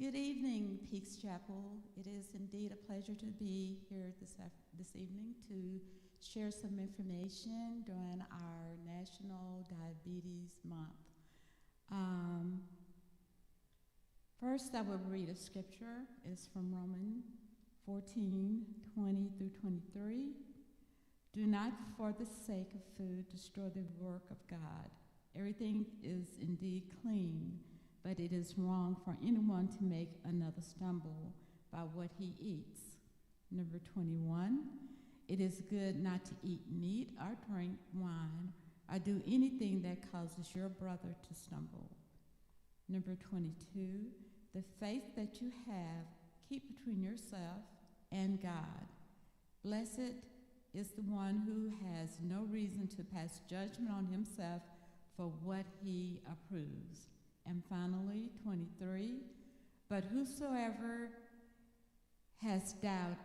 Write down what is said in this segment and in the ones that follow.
Good evening, Peaks Chapel. It is indeed a pleasure to be here this evening to share some information during our National Diabetes Month. First, I will read a scripture. It's from Romans 14:20 through 23. Do not, for the sake of food, destroy the work of God. Everything is indeed clean, but it is wrong for anyone to make another stumble by what he eats. Number 21, it is good not to eat meat or drink wine or do anything that causes your brother to stumble. Number 22, the faith that you have, keep between yourself and God. Blessed is the one who has no reason to pass judgment on himself for what he approves. And finally, 23, but whosoever has doubt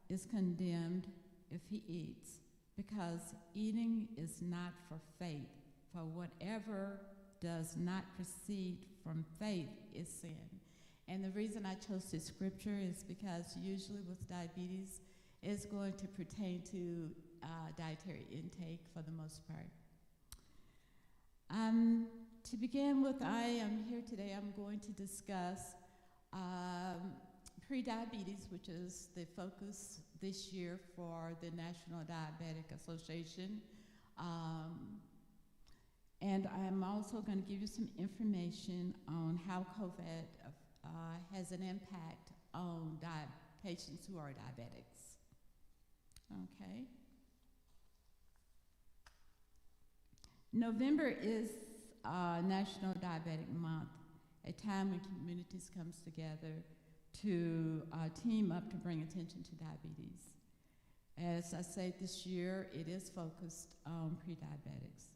is condemned if he eats, because eating is not for faith, for whatever does not proceed from faith is sin. And the reason I chose this scripture is because usually with diabetes, it's going to pertain to dietary intake for the most part. To begin with, I am here today, I'm going to discuss Prediabetes, which is the focus this year for the National Diabetic Association. And I'm also going to give you some information on how Covet has an impact on patients who are diabetics. Okay. November is National Diabetic Month, a time when communities comes together to team up to bring attention to diabetes. As I say, this year it is focused on prediabetics.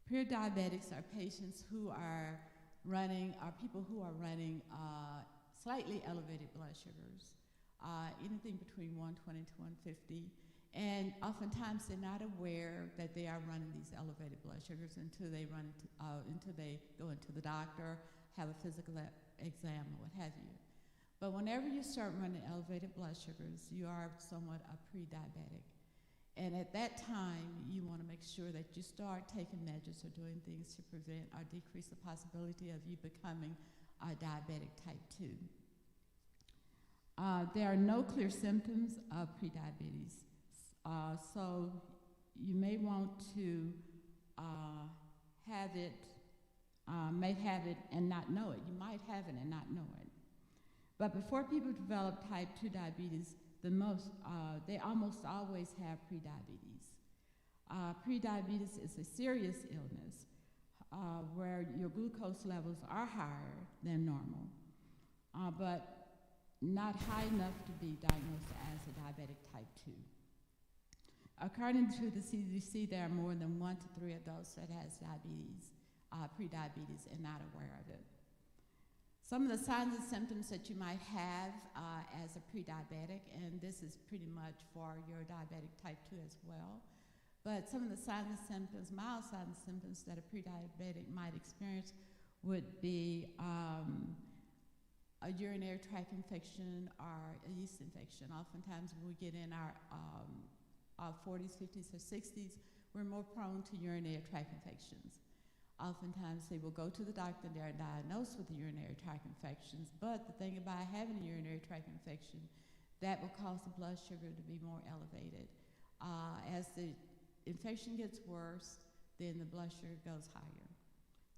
Prediabetics are patients who are running, people who are running slightly elevated blood sugars, anything between 120 to 150. And oftentimes they're not aware that they are running these elevated blood sugars until they go into the doctor, have a physical exam, or what have you. But whenever you start running elevated blood sugars, you are somewhat a pre-diabetic. And at that time, you want to make sure that you start taking measures or doing things to prevent or decrease the possibility of you becoming a diabetic type 2. There are no clear symptoms of prediabetes. So you may want to may have it and not know it. You might have it and not know it. But before people develop type 2 diabetes, they almost always have prediabetes. Prediabetes is a serious illness where your glucose levels are higher than normal, but not high enough to be diagnosed as a diabetic type 2. According to the CDC, there are more than 1 to 3 adults that has diabetes, prediabetes, and not aware of it. Some of the signs and symptoms that you might have as a prediabetic, and this is pretty much for your diabetic type 2 as well, but some of the signs and symptoms, mild signs and symptoms that a prediabetic might experience would be a urinary tract infection or a yeast infection. Oftentimes when we get in our 40s, 50s, or 60s, we're more prone to urinary tract infections. Oftentimes they will go to the doctor and they are diagnosed with the urinary tract infections, but the thing about having a urinary tract infection, that will cause the blood sugar to be more elevated. As the infection gets worse, then the blood sugar goes higher.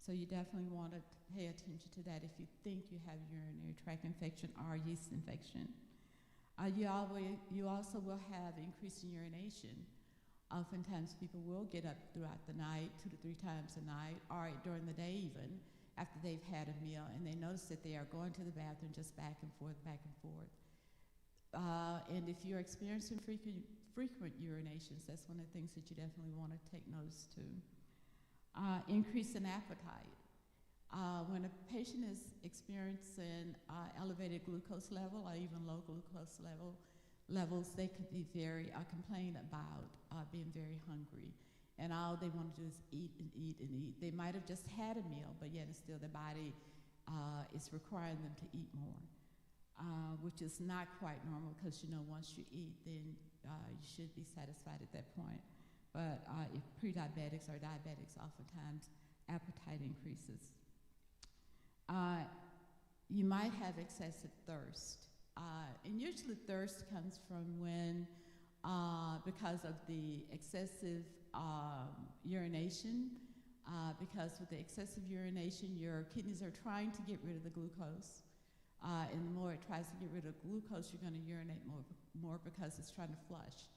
So you definitely want to pay attention to that if you think you have urinary tract infection or yeast infection. You also will have increasing urination. Oftentimes people will get up throughout the night, 2 to 3 times a night, or during the day even, after they've had a meal, and they notice that they are going to the bathroom just back and forth, back and forth. And if you're experiencing frequent urinations, that's one of the things that you definitely want to take notice to. Increase in appetite. When a patient is experiencing elevated glucose level or even low glucose levels, they could be complain about being very hungry. And all they want to do is eat and eat and eat. They might have just had a meal, but yet still their body is requiring them to eat more. which is not quite normal because, once you eat, then you should be satisfied at that point. But if pre-diabetics or diabetics, oftentimes appetite increases. You might have excessive thirst. And usually thirst comes from when, because of the excessive urination, because with the excessive urination, your kidneys are trying to get rid of the glucose. And the more it tries to get rid of glucose, you're going to urinate more because it's trying to flush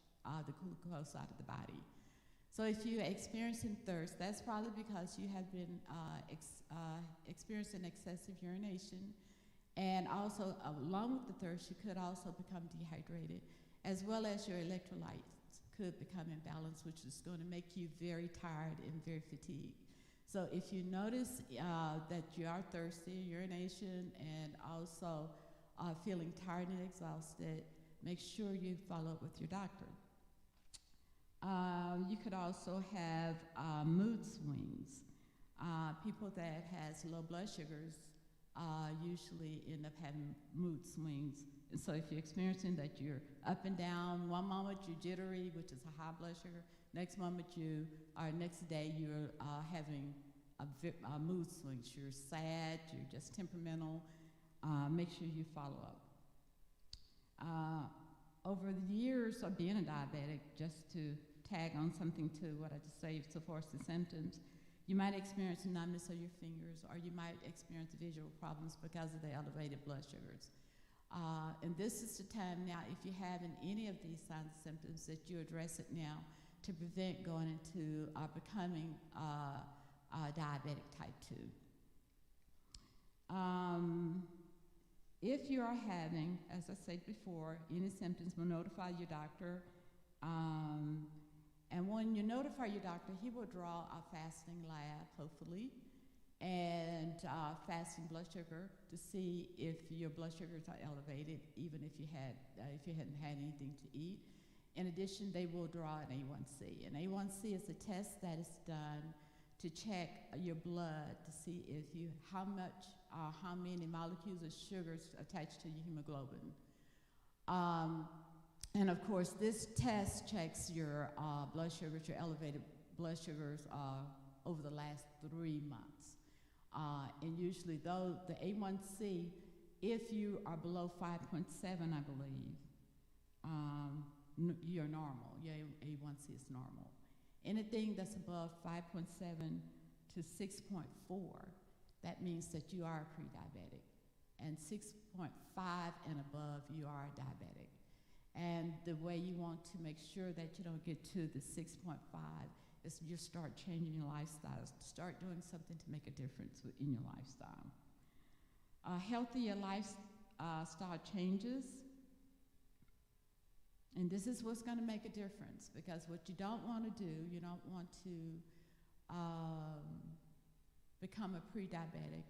the glucose out of the body. So if you're experiencing thirst, that's probably because you have been experiencing excessive urination. And also, along with the thirst, you could also become dehydrated, as well as your electrolytes could become imbalanced, which is going to make you very tired and very fatigued. So if you notice that you are thirsty, urination, and also feeling tired and exhausted, make sure you follow up with your doctor. You could also have mood swings. People that has low blood sugars usually end up having mood swings. And so if you're experiencing that you're up and down, one moment you're jittery, which is a high blood sugar, next day you're having a mood swings. You're sad, you're just temperamental. Make sure you follow up. Over the years of being a diabetic, just to tag on something to what I just said so far as the symptoms, you might experience numbness of your fingers, or you might experience visual problems because of the elevated blood sugars. And this is the time now, if you're having any of these signs and symptoms, that you address it now to prevent going into becoming diabetic type 2. If you are having, as I said before, any symptoms, we'll notify your doctor. And when you notify your doctor, he will draw a fasting lab, hopefully, and fasting blood sugar to see if your blood sugars are elevated, even if you hadn't had anything to eat. In addition, they will draw an A1C. And A1C is a test that is done to check your blood to see how many molecules of sugars attached to your hemoglobin. And of course, this test checks your blood sugars, your elevated blood sugars over the last 3 months. And usually, though, the A1C, if you are below 5.7, I believe, you're normal. Your A1C is normal. Anything that's above 5.7 to 6.4, that means that you are pre-diabetic. And 6.5 and above, you are diabetic. And the way you want to make sure that you don't get to the 6.5 is you start changing your lifestyle. Start doing something to make a difference in your lifestyle. Healthier lifestyle changes. And this is what's going to make a difference, because what you don't want to do, you don't want to become a pre-diabetic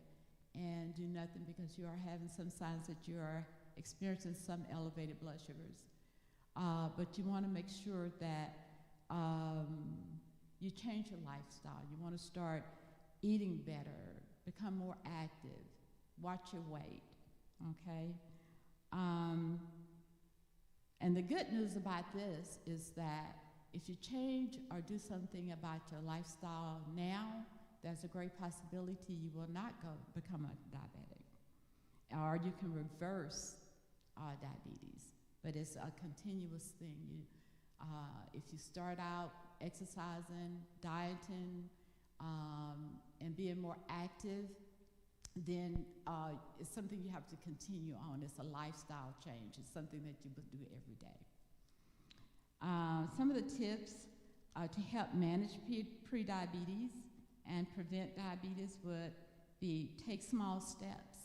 and do nothing because you are having some signs that you are experiencing some elevated blood sugars. But you want to make sure that you change your lifestyle. You want to start eating better, become more active, watch your weight, okay? And the good news about this is that if you change or do something about your lifestyle now, there's a great possibility you will not become a diabetic, or you can reverse diabetes. But it's a continuous thing. If you start out exercising, dieting, and being more active, then it's something you have to continue on. It's a lifestyle change. It's something that you would do every day. Some of the tips to help manage pre-diabetes and prevent diabetes would be take small steps.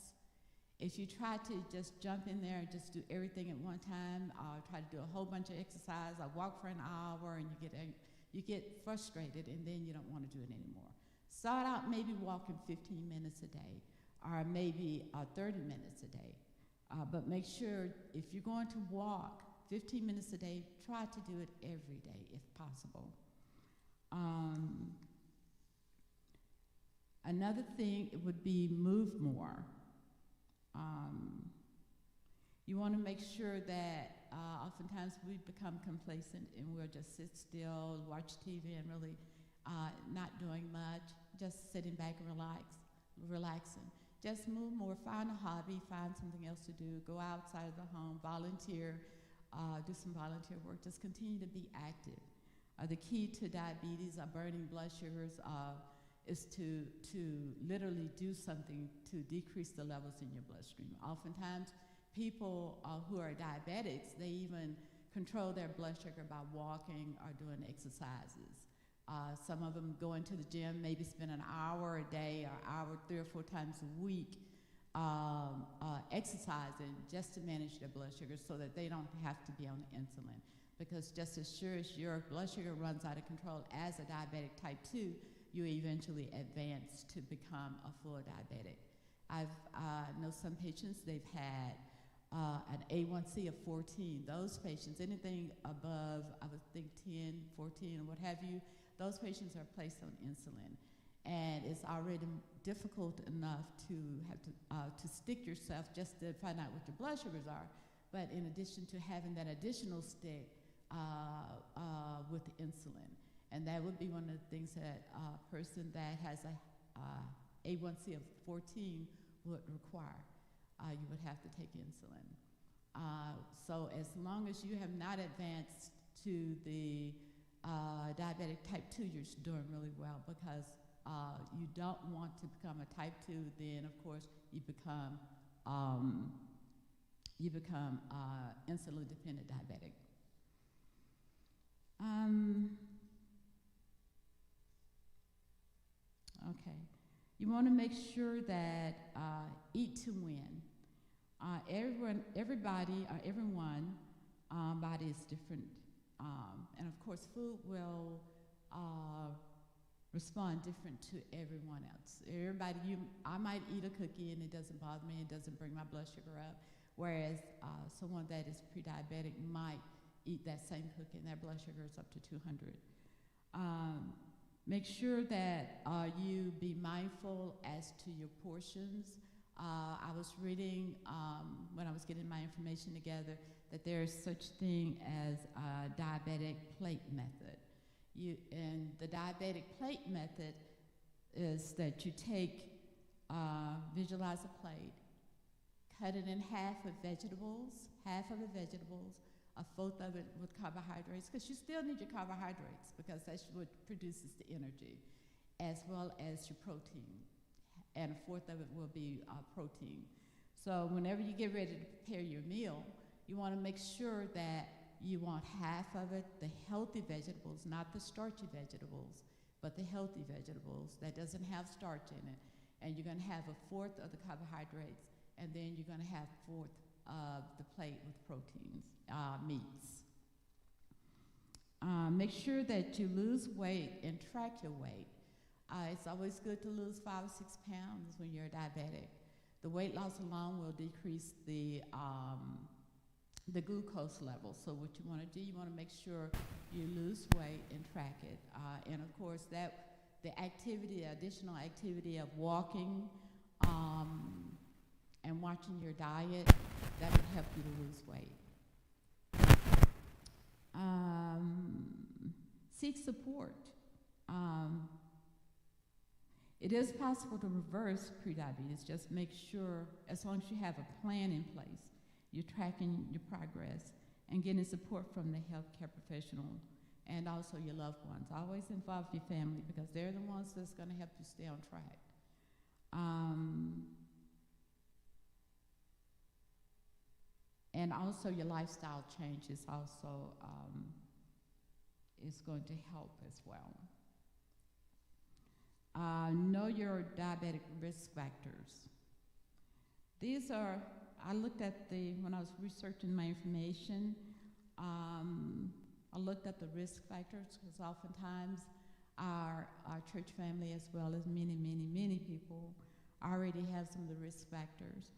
If you try to just jump in there and just do everything at one time, try to do a whole bunch of exercise, walk for an hour, and you get frustrated, and then you don't want to do it anymore. Start out maybe walking 15 minutes a day, or maybe 30 minutes a day. But make sure if you're going to walk 15 minutes a day, try to do it every day if possible. Another thing would be move more. You want to make sure that oftentimes we become complacent and we'll just sit still, watch TV, and really not doing much, just sitting back and relaxing. Just move more, find a hobby, find something else to do, go outside of the home, volunteer, do some volunteer work, just continue to be active. The key to diabetes, burning blood sugars, is to literally do something to decrease the levels in your bloodstream. Oftentimes, people who are diabetics, they even control their blood sugar by walking or doing exercises. Some of them go into the gym, maybe spend an hour a day or hour 3 or 4 times a week exercising just to manage their blood sugar so that they don't have to be on insulin. Because just as sure as your blood sugar runs out of control as a diabetic type 2, you eventually advance to become a full diabetic. I know some patients, they've had an A1C of 14. Those patients, anything above, I would think 10, 14, or what have you, those patients are placed on insulin. And it's already difficult enough to have to stick yourself just to find out what your blood sugars are. But in addition to having that additional stick with the insulin. And that would be one of the things that a person that has a A1C of 14 would require. You would have to take insulin. So as long as you have not advanced to the diabetic type 2, you're doing really well, because you don't want to become a type 2, then of course you become insulin dependent diabetic. Okay, you want to make sure that eat to win. Everybody, everyone, body is different, and of course, food will respond different to everyone else. I might eat a cookie and it doesn't bother me; it doesn't bring my blood sugar up. Whereas someone that is pre-diabetic might eat that same cookie and their blood sugar is up to 200. Make sure that you be mindful as to your portions. I was reading when I was getting my information together that there is such thing as a diabetic plate method. And the diabetic plate method is that you visualize a plate, cut it in half of the vegetables, a fourth of it with carbohydrates, because you still need your carbohydrates, because that's what produces the energy, as well as your protein. And a fourth of it will be protein. So whenever you get ready to prepare your meal, you want to make sure that you want half of it, the healthy vegetables, not the starchy vegetables, but the healthy vegetables that doesn't have starch in it. And you're going to have a fourth of the carbohydrates, and then you're going to have a fourth of the plate with proteins, meats. Make sure that you lose weight and track your weight. It's always good to lose 5 or 6 pounds when you're diabetic. The weight loss alone will decrease the glucose level. So what you want to do, you want to make sure you lose weight and track it. And of course, the additional activity of walking and watching your diet, that would help you to lose weight. Seek support. It is possible to reverse prediabetes. Just make sure, as long as you have a plan in place, you're tracking your progress and getting support from the healthcare professional and also your loved ones. Always involve your family, because they're the ones that's going to help you stay on track. And also your lifestyle changes also is going to help as well. Know your diabetic risk factors. These are, I looked at when I was researching my information, I looked at the risk factors, because oftentimes our church family, as well as many people, already have some of the risk factors.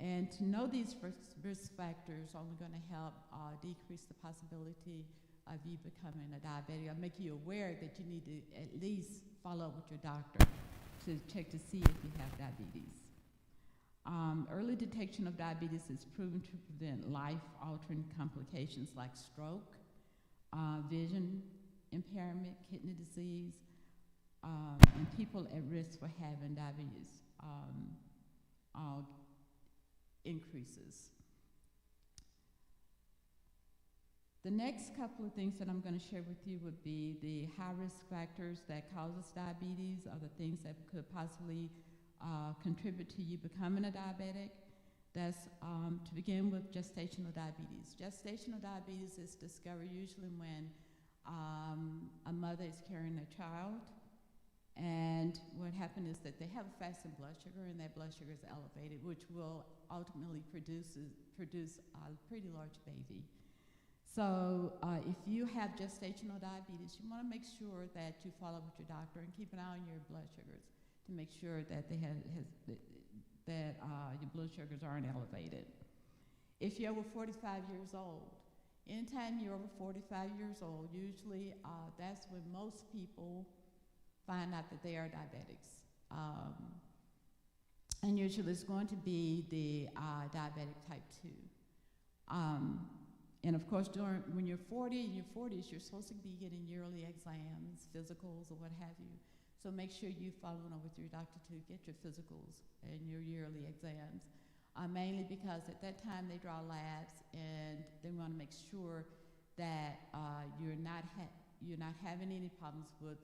And to know these risk factors are only going to help decrease the possibility of you becoming a diabetic, or make you aware that you need to at least follow up with your doctor to check to see if you have diabetes. Early detection of diabetes is proven to prevent life-altering complications like stroke, vision impairment, kidney disease, and people at risk for having diabetes increases. The next couple of things that I'm going to share with you would be the high-risk factors that causes diabetes, or the things that could possibly contribute to you becoming a diabetic. That's to begin with gestational diabetes. Gestational diabetes is discovered usually when a mother is carrying a child, and what happens is that they have a fasting blood sugar, and that blood sugar is elevated, which will ultimately produce a pretty large baby. So if you have gestational diabetes, you want to make sure that you follow up with your doctor and keep an eye on your blood sugars to make sure that your blood sugars aren't elevated. If you're over 45 years old, anytime you're over 45 years old, usually that's when most people find out that they are diabetics. And usually it's going to be the diabetic type 2. And of course, when you're 40, in your 40s, you're supposed to be getting yearly exams, physicals, or what have you. So make sure you follow up with your doctor to get your physicals and your yearly exams, mainly because at that time they draw labs and they want to make sure that you're not having any problems with,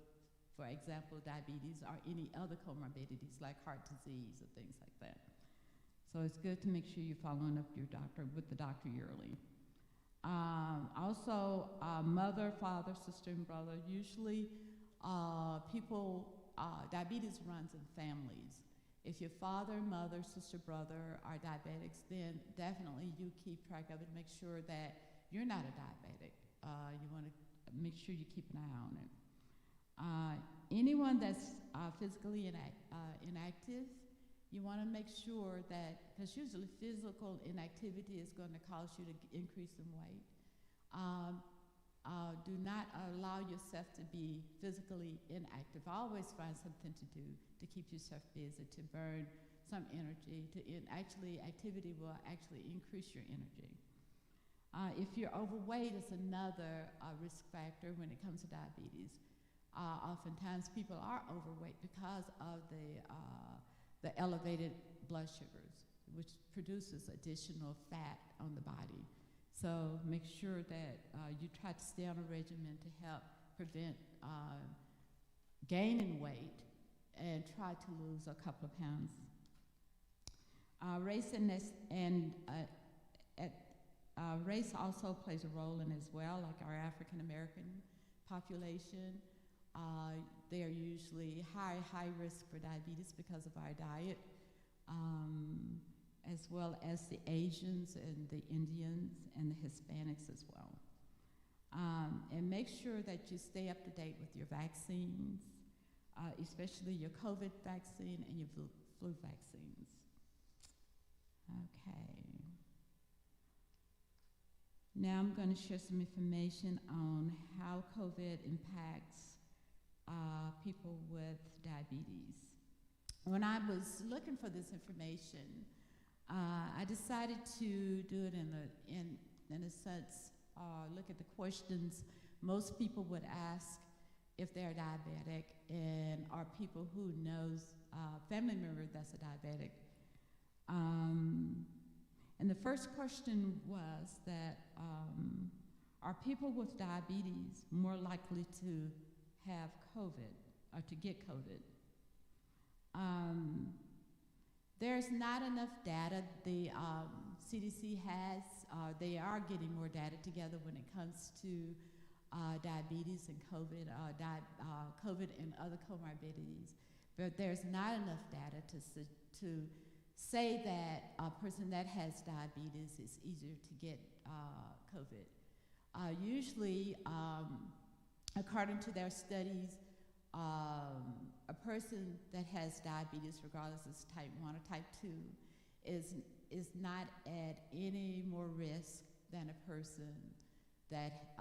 for example, diabetes or any other comorbidities like heart disease or things like that. So it's good to make sure you're following up with the doctor yearly. Also, mother, father, sister, and brother. Usually, diabetes runs in families. If your father, mother, sister, brother are diabetics, then definitely you keep track of it and make sure that you're not a diabetic. You want to make sure you keep an eye on it. Anyone that's physically inactive, you want to make sure that, because usually physical inactivity is going to cause you to increase in weight. Do not allow yourself to be physically inactive. Always find something to do to keep yourself busy, to burn some energy. Activity will actually increase your energy. If you're overweight, it's another risk factor when it comes to diabetes. Oftentimes people are overweight because of the elevated blood sugars, which produces additional fat on the body. So make sure that you try to stay on a regimen to help prevent gaining weight and try to lose a couple of pounds. Race also plays a role in as well, like our African American population. They are usually high risk for diabetes because of our diet, as well as the Asians and the Indians and the Hispanics as well. And make sure that you stay up to date with your vaccines, especially your Covet vaccine and your flu vaccines. Okay. Now I'm going to share some information on how COVID impacts people with diabetes. When I was looking for this information, I decided to do it in a sense, look at the questions most people would ask if they're diabetic, and are people who knows family member that's a diabetic. And the first question was that, are people with diabetes more likely to have COVID or to get COVID? There's not enough data. The CDC has, they are getting more data together when it comes to diabetes and COVID, COVID and other comorbidities. But there's not enough data to say that a person that has diabetes is easier to get COVID. Usually, according to their studies, a person that has diabetes, regardless of type 1 or type 2, is not at any more risk than a person that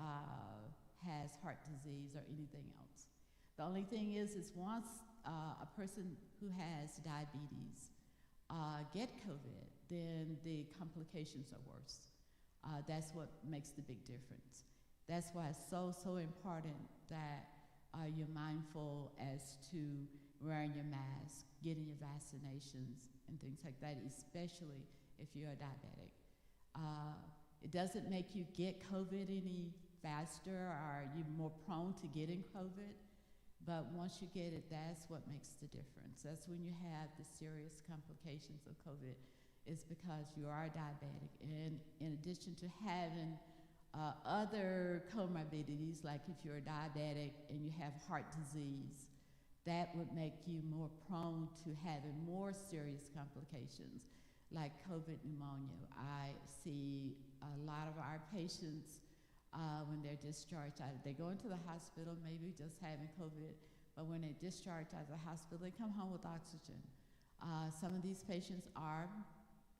has heart disease or anything else. The only thing is once a person who has diabetes get COVID, then the complications are worse. That's what makes the big difference. That's why it's so important that you're mindful as to wearing your mask, getting your vaccinations, and things like that, especially if you're a diabetic. It doesn't make you get COVID any faster or you're more prone to getting COVID, but once you get it, that's what makes the difference. That's when you have the serious complications of COVID, is because you are diabetic. And in addition to having other comorbidities, like if you're a diabetic and you have heart disease, that would make you more prone to having more serious complications, like COVID pneumonia. I see a lot of our patients when they're discharged out, they go into the hospital maybe just having COVID, but when they discharge out of the hospital, they come home with oxygen. Some of these patients are,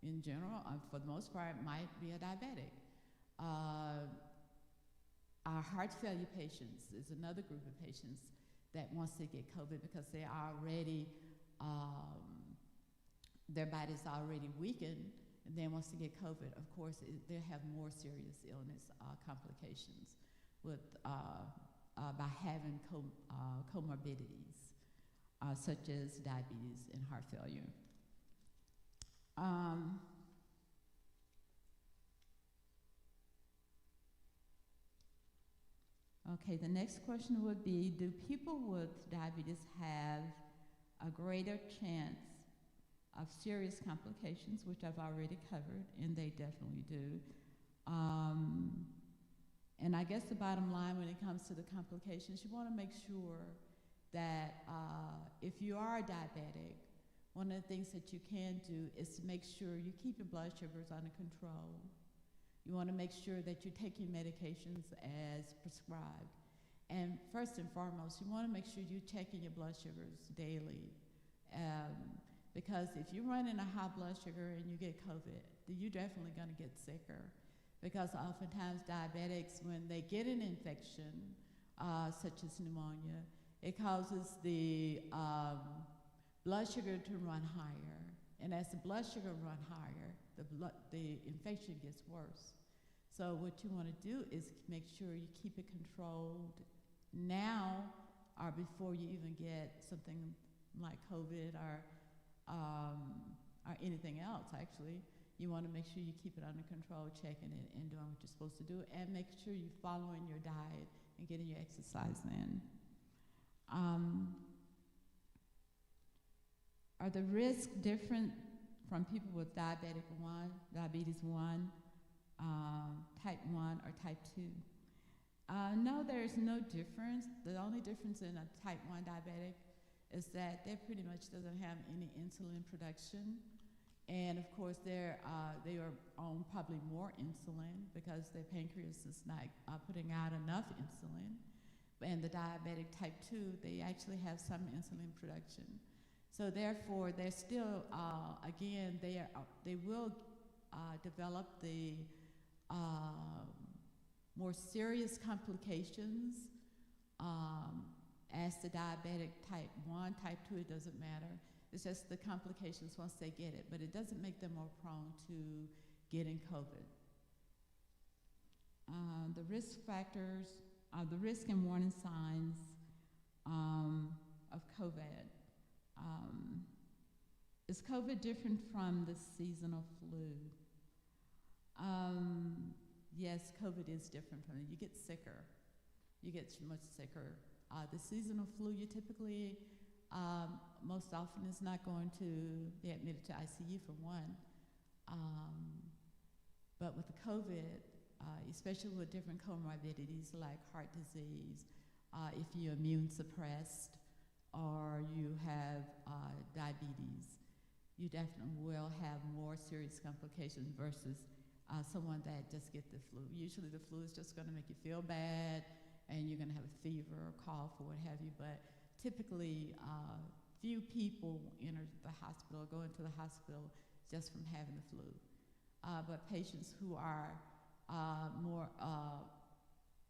in general, for the most part, might be a diabetic. Our heart failure patients is another group of patients that once they get COVID, because they already, their body's already weakened, and then once they get COVID, of course, they have more serious illness complications with, by having comorbidities, such as diabetes and heart failure. Okay, the next question would be, do people with diabetes have a greater chance of serious complications, which I've already covered, and they definitely do. And I guess the bottom line when it comes to the complications, you want to make sure that if you are diabetic, one of the things that you can do is to make sure you keep your blood sugars under control. You want to make sure that you're taking medications as prescribed. And first and foremost, you want to make sure you're checking your blood sugars daily. Because if you're running a high blood sugar and you get COVID, then you're definitely going to get sicker. Because oftentimes diabetics, when they get an infection, such as pneumonia, it causes the blood sugar to run higher. And as the blood sugar runs higher, the infection gets worse. So what you want to do is make sure you keep it controlled now or before you even get something like COVID or anything else, actually. You want to make sure you keep it under control, checking it and doing what you're supposed to do, and make sure you're following your diet and getting your exercise in. Are the risks different from people with diabetes 1, type 1, or type 2? No, there's no difference. The only difference in a type 1 diabetic is that they pretty much doesn't have any insulin production. And of course, they are on probably more insulin because their pancreas is not putting out enough insulin. And the diabetic type 2, they actually have some insulin production. So therefore, they're still, again, they will develop the more serious complications as the diabetic type 1, type 2, it doesn't matter. It's just the complications once they get it, but it doesn't make them more prone to getting COVID. The risk factors, the risk and warning signs of COVID. Is COVID different from the seasonal flu? Yes, COVID is different from it. You get sicker. You get much sicker. The seasonal flu, you typically, most often is not going to be admitted to ICU for one. But with the COVID, especially with different comorbidities like heart disease, if you're immune suppressed, or you have diabetes, you definitely will have more serious complications versus someone that just gets the flu. Usually the flu is just going to make you feel bad, and you're going to have a fever or cough or what have you, but typically few people enter the hospital or go into the hospital just from having the flu. But patients who are more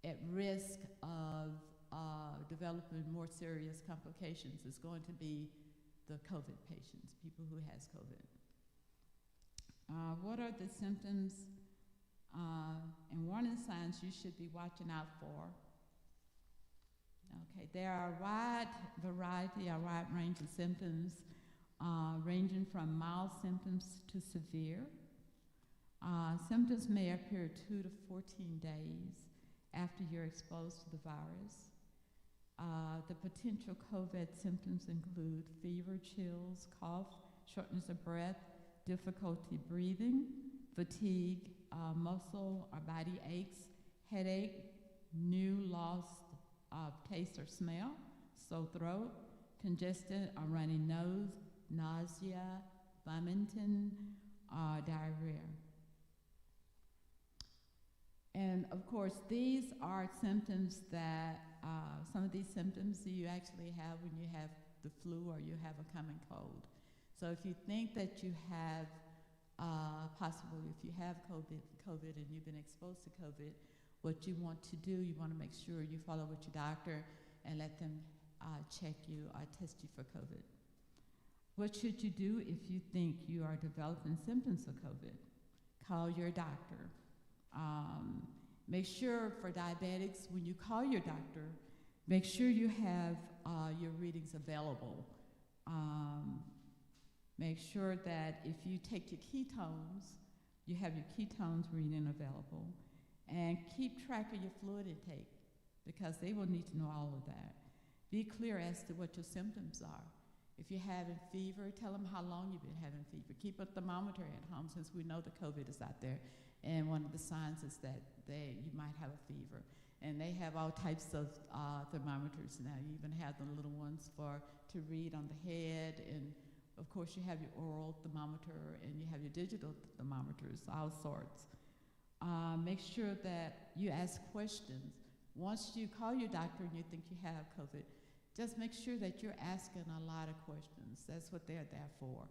at risk of developing more serious complications is going to be the COVID patients, people who has COVID. What are the symptoms and warning signs you should be watching out for? Okay, there are a wide variety, a wide range of symptoms, ranging from mild symptoms to severe. Symptoms may appear 2 to 14 days after you're exposed to the virus. The potential Covet symptoms include fever, chills, cough, shortness of breath, difficulty breathing, fatigue, muscle or body aches, headache, new loss of taste or smell, sore throat, congested or runny nose, nausea, vomiting, diarrhea. And of course, these are symptoms that, some of these symptoms you actually have when you have the flu or you have a common cold. So if you think that you have, possibly if you have COVID and you've been exposed to COVID, what you want to do, you want to make sure you follow with your doctor and let them check you or test you for COVID. What should you do if you think you are developing symptoms of COVID? Call your doctor. Make sure for diabetics, when you call your doctor, make sure you have your readings available. Make sure that if you take your ketones, you have your ketones reading available. And keep track of your fluid intake because they will need to know all of that. Be clear as to what your symptoms are. If you're having fever, tell them how long you've been having fever. Keep a thermometer at home since we know the COVID is out there. And one of the signs is that you might have a fever. And they have all types of thermometers now. You even have the little ones to read on the head. And of course you have your oral thermometer and you have your digital thermometers, all sorts. Make sure that you ask questions. Once you call your doctor and you think you have COVID, just make sure that you're asking a lot of questions. That's what they're there for.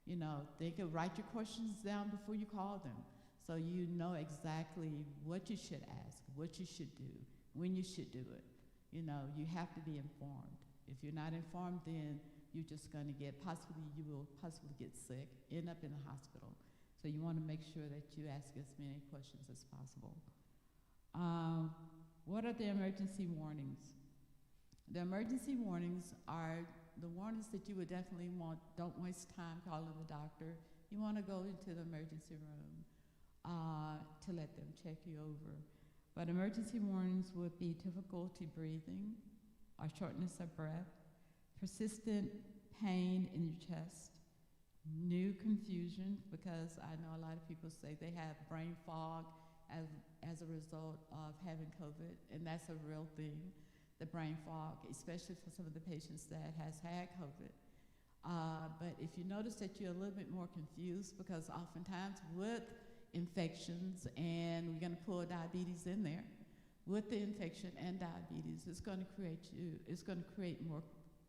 You know, they can write your questions down before you call them, so you know exactly what you should ask, what you should do, when you should do it. You know, you have to be informed. If you're not informed, then you're just going to you will possibly get sick, end up in the hospital. So you want to make sure that you ask as many questions as possible. What are the emergency warnings? The emergency warnings are the warnings that you would definitely want. Don't waste time calling the doctor. You want to go into the emergency room to let them check you over. But emergency warnings would be difficulty breathing or shortness of breath, persistent pain in your chest, new confusion, because I know a lot of people say they have brain fog as a result of having COVID, and that's a real thing, the brain fog, especially for some of the patients that has had COVID. But if you notice that you're a little bit more confused, because oftentimes with infections, and we're going to pull diabetes in there, with the infection and diabetes, it's going to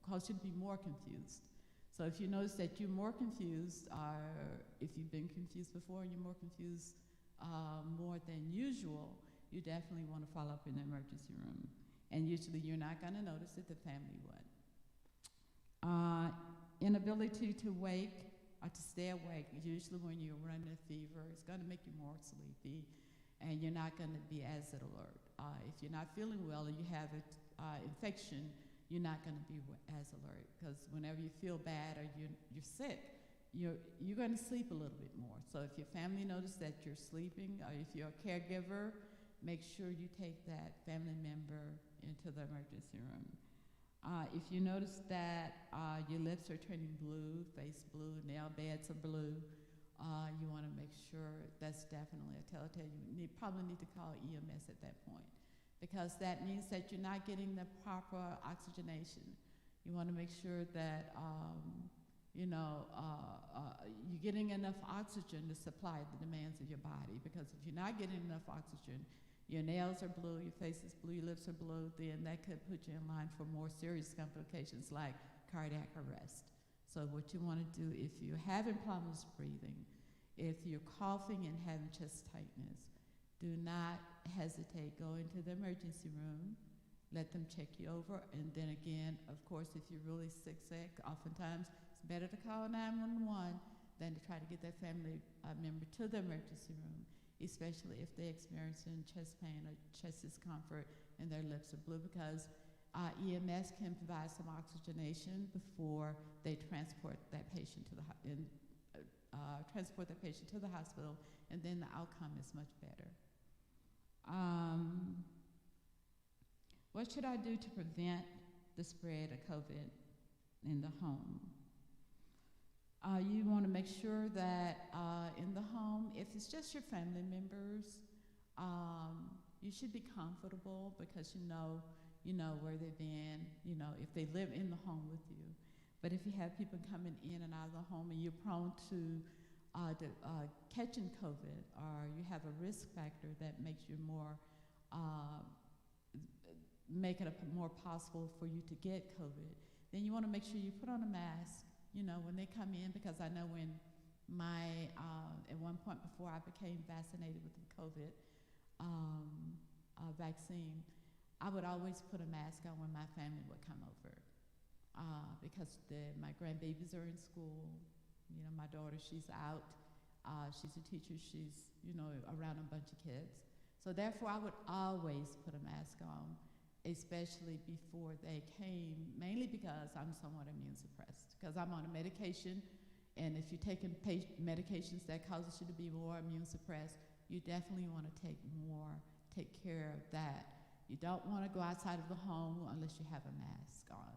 cause you to be more confused. So if you notice that you're more confused, or if you've been confused before and you're more confused more than usual, you definitely want to follow up in the emergency room. And usually you're not going to notice it, the family would. Inability to wake or to stay awake, usually when you're running a fever, it's going to make you more sleepy, and you're not going to be as alert. If you're not feeling well or you have an infection, you're not going to be as alert, because whenever you feel bad or you're sick, you're going to sleep a little bit more. So if your family notices that you're sleeping, or if you're a caregiver, make sure you take that family member into the emergency room. If you notice that your lips are turning blue, face blue, nail beds are blue, you want to make sure that's definitely a telltale. You probably need to call EMS at that point, because that means that you're not getting the proper oxygenation. You want to make sure that you're getting enough oxygen to supply the demands of your body, because if you're not getting enough oxygen, your nails are blue, your face is blue, your lips are blue, then that could put you in line for more serious complications like cardiac arrest. So what you want to do, if you're having problems breathing, if you're coughing and having chest tightness, do not hesitate. Go into the emergency room, let them check you over, and then again, of course, if you're really sick, oftentimes it's better to call 911 than to try to get that family member to the emergency room, especially if they're experiencing chest pain or chest discomfort and their lips are blue, because EMS can provide some oxygenation before they transport that patient to the hospital, and then the outcome is much better. What should I do to prevent the spread of COVID in the home? You want to make sure that in the home, if it's just your family members, you should be comfortable because you know where they've been, if they live in the home with you. But if you have people coming in and out of the home and you're prone to catching COVID, or you have a risk factor that makes you make it more possible for you to get COVID, then you want to make sure you put on a mask, when they come in, because I know when at one point before I became vaccinated with the COVID vaccine, I would always put a mask on when my family would come over, because my grandbabies are in school. My daughter, she's out. She's a teacher. She's, around a bunch of kids. So therefore, I would always put a mask on, especially before they came, mainly because I'm somewhat immune suppressed, because I'm on a medication, and if you're taking medications that causes you to be more immune suppressed, you definitely want to take care of that. You don't want to go outside of the home unless you have a mask on.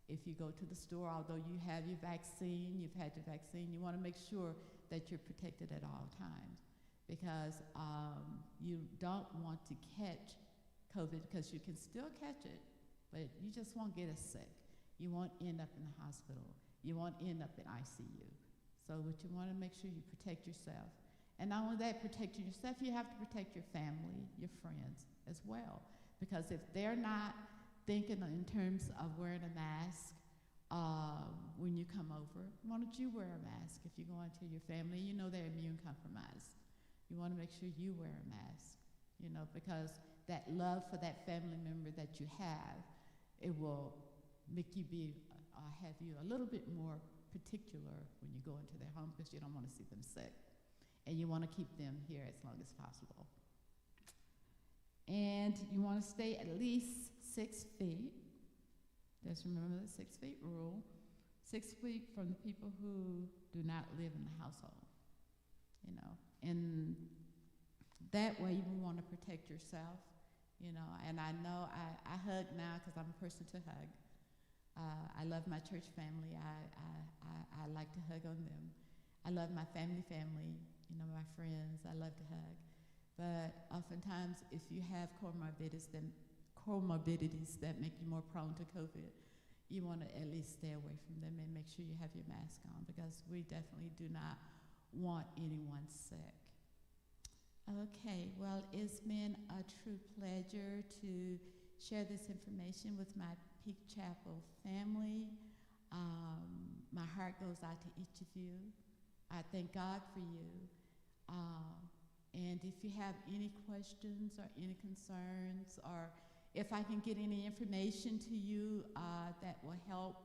If you go to the store, although you have your vaccine, you've had your vaccine, you want to make sure that you're protected at all times, because you don't want to catch COVID, because you can still catch it, but you just won't get as sick. You won't end up in the hospital. You won't end up in ICU. So what you want to make sure you protect yourself. And not only that, protecting yourself, you have to protect your family, your friends as well. Because if they're not thinking in terms of wearing a mask when you come over, why don't you wear a mask? If you go into your family, they're immune compromised. You want to make sure you wear a mask, because that love for that family member that you have, it will make you have you a little bit more particular when you go into their home, because you don't want to see them sick. And you want to keep them here as long as possible. And you want to stay at least 6 feet. Just remember the 6 feet rule. 6 feet from the people who do not live in the household. And that way you want to protect yourself. And I know I hug now because I'm a person to hug. I love my church family. I like to hug on them. I love my family, my friends. I love to hug. But oftentimes, if you have comorbidities that make you more prone to COVID, you want to at least stay away from them and make sure you have your mask on, because we definitely do not want anyone sick. Okay, well, it's been a true pleasure to share this information with my Peak Chapel family. My heart goes out to each of you. I thank God for you. And if you have any questions or any concerns, or if I can get any information to you that will help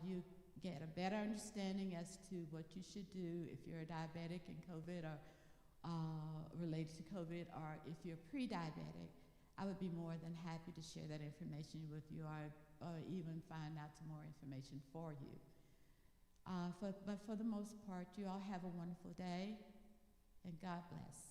you get a better understanding as to what you should do if you're a diabetic and COVID, or related to COVID, or if you're pre-diabetic, I would be more than happy to share that information with you, or even find out some more information for you. But for the most part, you all have a wonderful day, and God bless.